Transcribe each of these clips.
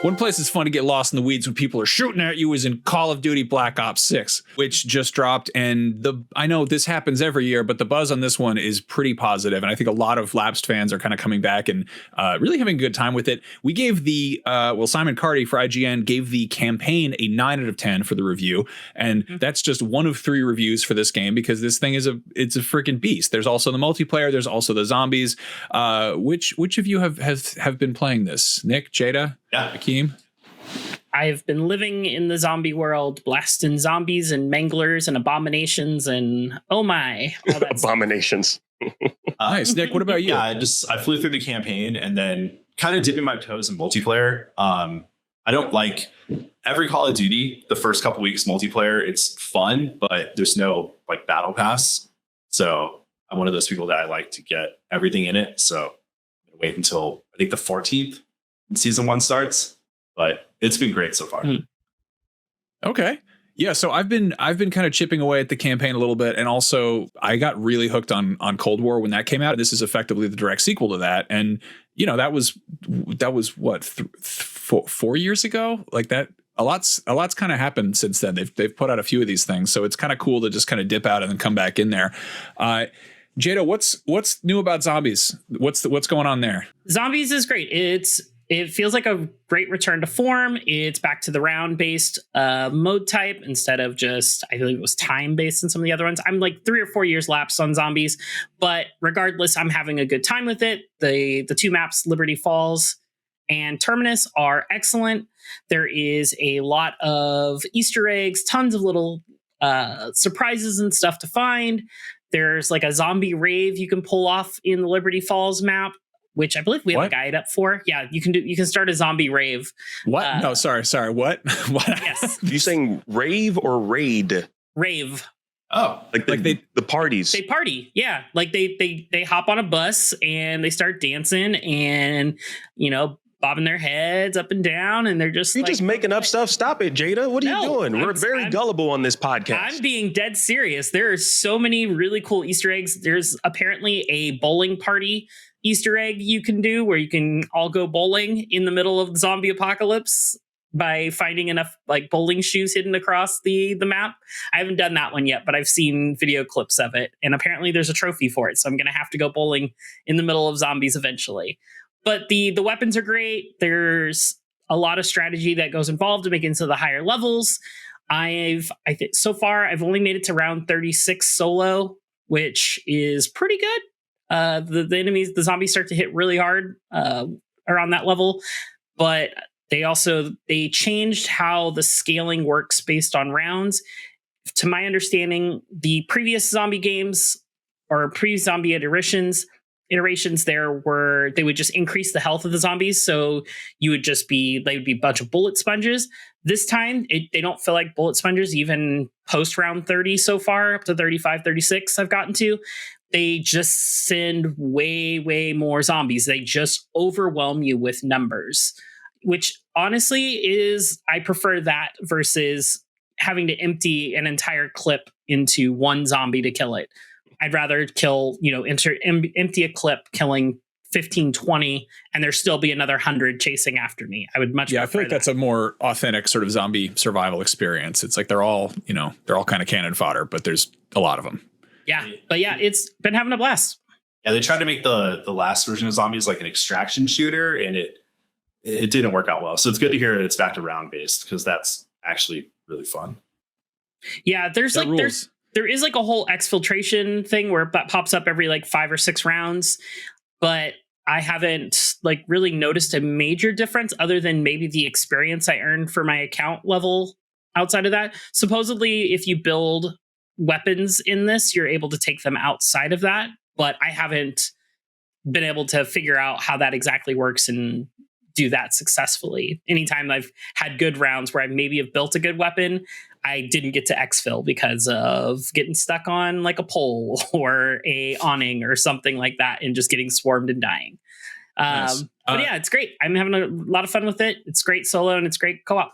One place it's fun to get lost in the weeds when people are shooting at you is in Call of Duty Black Ops 6, which just dropped. And I know this happens every year, but the buzz on this one is pretty positive. And I think a lot of lapsed fans are kind of coming back and really having a good time with it. We gave Simon Carty for IGN gave the campaign a 9 out of 10 for the review. And that's just one of 3 reviews for this game because this thing it's a freaking beast. There's also the multiplayer. There's also the zombies. Which of you have been playing this? Nick, Jada? Yeah. Akeem? I've been living in the zombie world, blasting zombies and manglers and abominations and oh my, all that abominations. Nice. Nick, what about you? Yeah, I flew through the campaign and then kind of dipping my toes in multiplayer. I don't like every Call of Duty. The first couple weeks multiplayer, it's fun, but there's no like battle pass. So I'm one of those people that I like to get everything in it. So I'm gonna wait until I think the 14th when season 1 starts. But it's been great so far. Okay. Yeah, so I've been kind of chipping away at the campaign a little bit, and also I got really hooked on Cold War when that came out. This is effectively the direct sequel to that, and you know that was what 4 years ago, like that. A lot's kind of happened since then. They've put out a few of these things, so it's kind of cool to just kind of dip out and then come back in there. Jada, what's new about zombies? What's going on there? Zombies is great. It feels like a great return to form. It's back to the round-based mode type instead of just, I believe it was time-based in some of the other ones. I'm like 3 or 4 years lapsed on zombies, but regardless, I'm having a good time with it. The 2 maps, Liberty Falls and Terminus, are excellent. There is a lot of Easter eggs, tons of little surprises and stuff to find. There's like a zombie rave you can pull off in the Liberty Falls map, which I believe we have a guide up for. Yeah, you can start a zombie rave. What? No, sorry. What? What? Yes. You saying rave or raid? Rave. Oh, like the parties. They party. Yeah. Like they hop on a bus and they start dancing and, you know, bobbing their heads up and down, and they're just just making up stuff. Stop it, Jada. What are you doing? We're very gullible on this podcast. I'm being dead serious. There are so many really cool Easter eggs. There's apparently a bowling party Easter egg you can do where you can all go bowling in the middle of the zombie apocalypse by finding enough like bowling shoes hidden across the map. I haven't done that one yet, but I've seen video clips of it, and apparently there's a trophy for it. So I'm going to have to go bowling in the middle of zombies eventually. But the weapons are great. There's a lot of strategy that goes involved to make it into the higher levels. I think so far I've only made it to round 36 solo, which is pretty good. The zombies start to hit really hard around that level, but they changed how the scaling works based on rounds. To my understanding, the previous zombie games or pre-zombie iterations they would just increase the health of the zombies, so they would be a bunch of bullet sponges. This time they don't feel like bullet sponges even post round 30 so far, up to 35 36 I've gotten to. They just send way more zombies. They just overwhelm you with numbers, which honestly I prefer that versus having to empty an entire clip into one zombie to kill it. I'd rather empty a clip, killing 15, 20, and there still be another 100 chasing after me. I would much prefer I feel like that's a more authentic sort of zombie survival experience. It's like they're all kind of cannon fodder, but there's a lot of them. Yeah, but yeah, it's been having a blast. Yeah, they tried to make the last version of zombies like an extraction shooter, and it didn't work out well. So it's good to hear that it's back to round based, because that's actually really fun. Yeah, there is like a whole exfiltration thing where it pops up every like 5 or 6 rounds, but I haven't like really noticed a major difference other than maybe the experience I earned for my account level. Outside of that, supposedly if you build weapons in this, you're able to take them outside of that, but I haven't been able to figure out how that exactly works and do that successfully. Anytime I've had good rounds where I maybe have built a good weapon, I didn't get to exfil because of getting stuck on like a pole or a awning or something like that and just getting swarmed and dying. Nice. But yeah, it's great. I'm having a lot of fun with it. It's great solo and it's great co-op.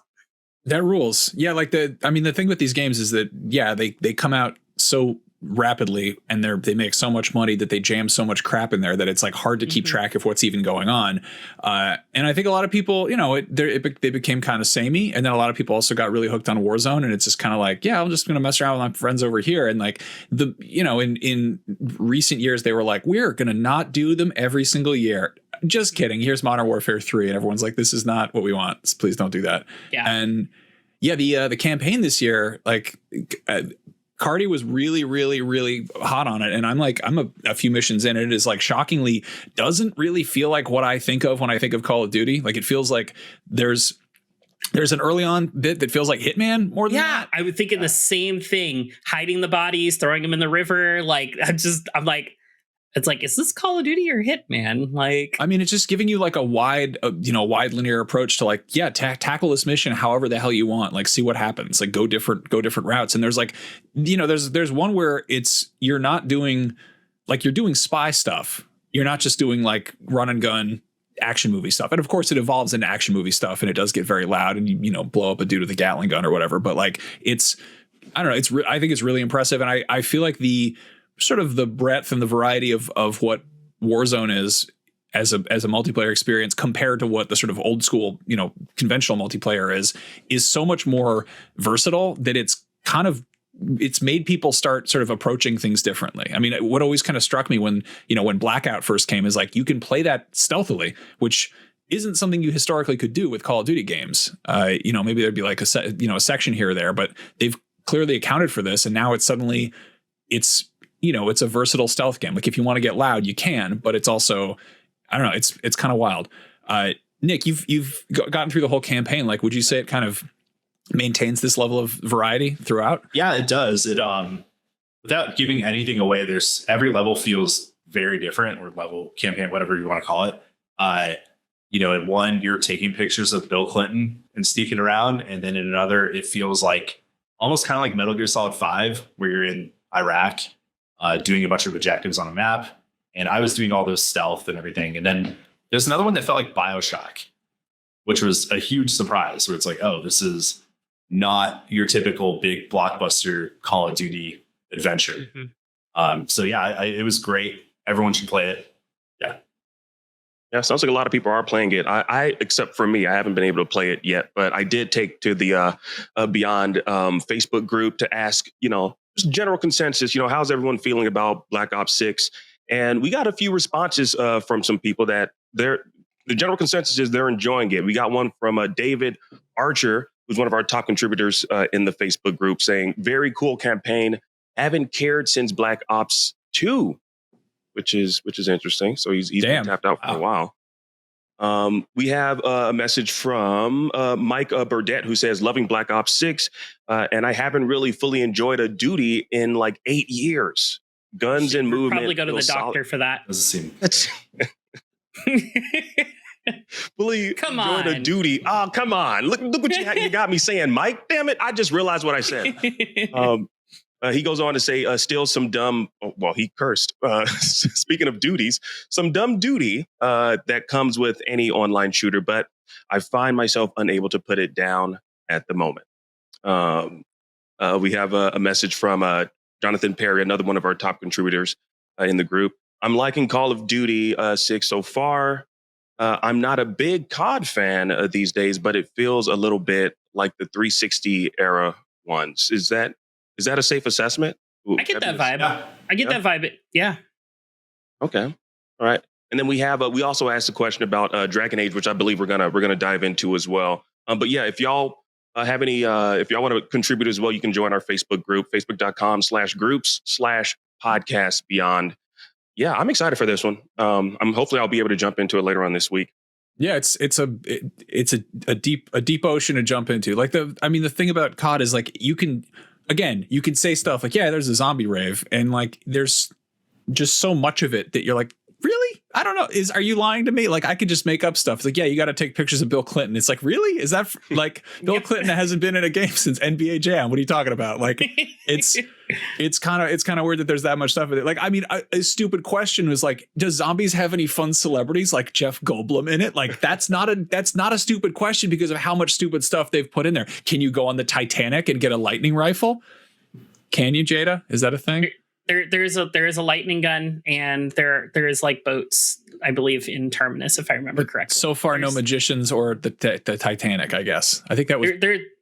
That rules. Yeah, like the thing with these games is that, yeah, they come out so rapidly, and they make so much money that they jam so much crap in there that it's like hard to keep track of what's even going on. And I think a lot of people, they became kind of samey, and then a lot of people also got really hooked on Warzone, and it's just kind of like, yeah, I'm just going to mess around with my friends over here. And like in recent years, they were like, we're going to not do them every single year. Just kidding. Here's Modern Warfare 3. And everyone's like, this is not what we want. So please don't do that. Yeah. And yeah, the campaign this year, like Cardi was really, really, really hot on it. And I'm a few missions in. It is like shockingly doesn't really feel like what I think of when I think of Call of Duty. Like it feels like there's an early on bit that feels like Hitman more than that. I would think in the same thing, hiding the bodies, throwing them in the river. Like I'm like, it's like, is this Call of Duty or Hitman? Like, I mean, it's just giving you like a wide linear approach to like, yeah, tackle this mission however the hell you want. Like, see what happens. Like, go different routes. And there's like, there's one where you're not doing like, you're doing spy stuff. You're not just doing like run and gun action movie stuff. And of course, it evolves into action movie stuff, and it does get very loud, and you blow up a dude with a Gatling gun or whatever. But like, I don't know. I think it's really impressive, and I feel like the sort of the breadth and the variety of what Warzone is as a multiplayer experience compared to what the sort of old school, conventional multiplayer is so much more versatile that it's made people start sort of approaching things differently. I mean, what always kind of struck me when Blackout first came is like, you can play that stealthily, which isn't something you historically could do with Call of Duty games. Maybe there'd be like a section here or there, but they've clearly accounted for this. And now it's suddenly it's a versatile stealth game. Like if you want to get loud, you can, but it's also, I don't know, it's kind of wild. Nick, you've gotten through the whole campaign. Like, would you say it kind of maintains this level of variety throughout? Yeah, it does. It without giving anything away, every level feels very different, or level campaign, whatever you want to call it. In one, you're taking pictures of Bill Clinton and sneaking around, and then in another, it feels like almost kind of like Metal Gear Solid 5, where you're in Iraq doing a bunch of objectives on a map, and I was doing all those stealth and everything. And then there's another one that felt like BioShock, which was a huge surprise, where it's like, oh, this is not your typical big blockbuster Call of Duty adventure. So yeah, it was great. Everyone should play it. Yeah, sounds like a lot of people are playing it. I except for me, I haven't been able to play it yet, but I did take to the Beyond Facebook group to ask, just general consensus, how's everyone feeling about Black Ops 6? And we got a few responses from some people that the general consensus is they're enjoying it. We got one from David Archer, who's one of our top contributors in the Facebook group, saying, very cool campaign. Haven't cared since Black Ops 2. Which is interesting. So he's been tapped out for a while. We have a message from Mike Burdett, who says, loving Black Ops 6, and I haven't really fully enjoyed a duty in like 8 years. Guns and movement. Probably go to the doctor for that. Doesn't seem. Fully enjoyed a duty. Oh, come on. Look what you got me saying, Mike. Damn it. I just realized what I said. He goes on to say, still some dumb, well, he cursed. Speaking of duties, some dumb duty that comes with any online shooter, but I find myself unable to put it down at the moment. We have a message from Jonathan Perry, another one of our top contributors in the group. I'm liking Call of Duty 6 so far. I'm not a big COD fan these days, but it feels a little bit like the 360 era ones. Is that a safe assessment? Ooh, I get that vibe. Yeah. I get that vibe. Yeah. Okay. All right. And then we also asked a question about Dragon Age, which I believe we're gonna dive into as well. But yeah, if y'all have any, if y'all want to contribute as well, you can join our Facebook group, facebook.com/groups/podcast Beyond. Yeah, I'm excited for this one. Hopefully I'll be able to jump into it later on this week. Yeah, it's a deep ocean to jump into. Like the thing about COD is like you can say stuff like, yeah, there's a zombie rave, and like there's just so much of it that you're like, really? I don't know. Are you lying to me? Like I could just make up stuff. It's like, yeah, you got to take pictures of Bill Clinton. It's like, really? Is that like Bill Clinton hasn't been in a game since NBA Jam? What are you talking about? Like it's kind of weird that there's that much stuff with it. Like, I mean, a stupid question was like, does zombies have any fun celebrities like Jeff Goldblum in it? Like that's not a stupid question because of how much stupid stuff they've put in there. Can you go on the Titanic and get a lightning rifle? Can you, Jada? Is that a thing? there is a lightning gun, and there is like boats, I believe, in Terminus, if I remember correctly. So far, no magicians or the Titanic, I guess. I think that was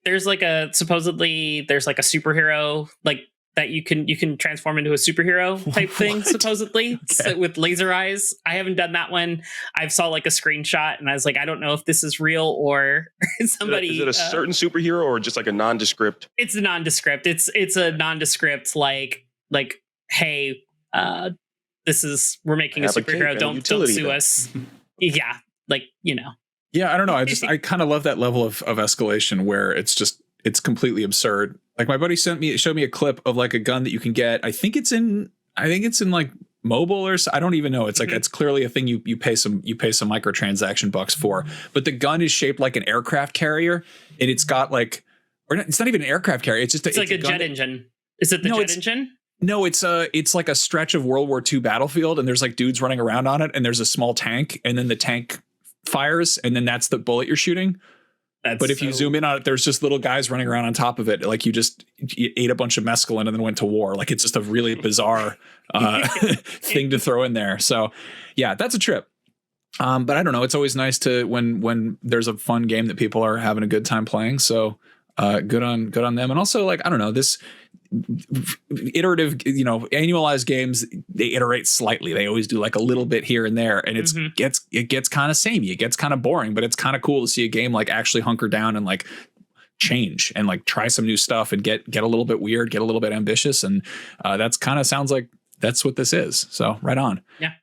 there's like a supposedly there's like a superhero like that you can transform into a superhero type thing, supposedly. Okay. So, with laser eyes. I haven't done that one. I saw like a screenshot and I was like, I don't know if this is real or somebody. Is it a certain superhero or just like a nondescript? It's a nondescript. It's a nondescript like hey, we're making a superhero. Don't sue us. Yeah, like, you know. Yeah, I don't know. I kind of love that level of escalation where it's completely absurd. Like my buddy showed me a clip of like a gun that you can get. I think it's in like mobile or so. I don't even know. It's like, it's clearly a thing you pay some microtransaction bucks for, but the gun is shaped like an aircraft carrier, and it's got like, it's not even an aircraft carrier. It's just it's like a jet engine. Is it the jet engine? No, it's like a stretch of World War II battlefield, and there's like dudes running around on it, and there's a small tank, and then the tank fires, and then that's the bullet you're shooting. But if you zoom in on it, there's just little guys running around on top of it. Like you ate a bunch of mescaline and then went to war. Like it's just a really bizarre thing to throw in there. So yeah, that's a trip. But I don't know. It's always nice to when there's a fun game that people are having a good time playing. So good on them. And also, like, I don't know, this iterative, annualized games, they iterate slightly. They always do like a little bit here and there, and it gets kind of samey. It gets kind of boring, but it's kind of cool to see a game like actually hunker down and like change and like try some new stuff and get a little bit weird, get a little bit ambitious. And that's kind of sounds like that's what this is. So right on. Yeah.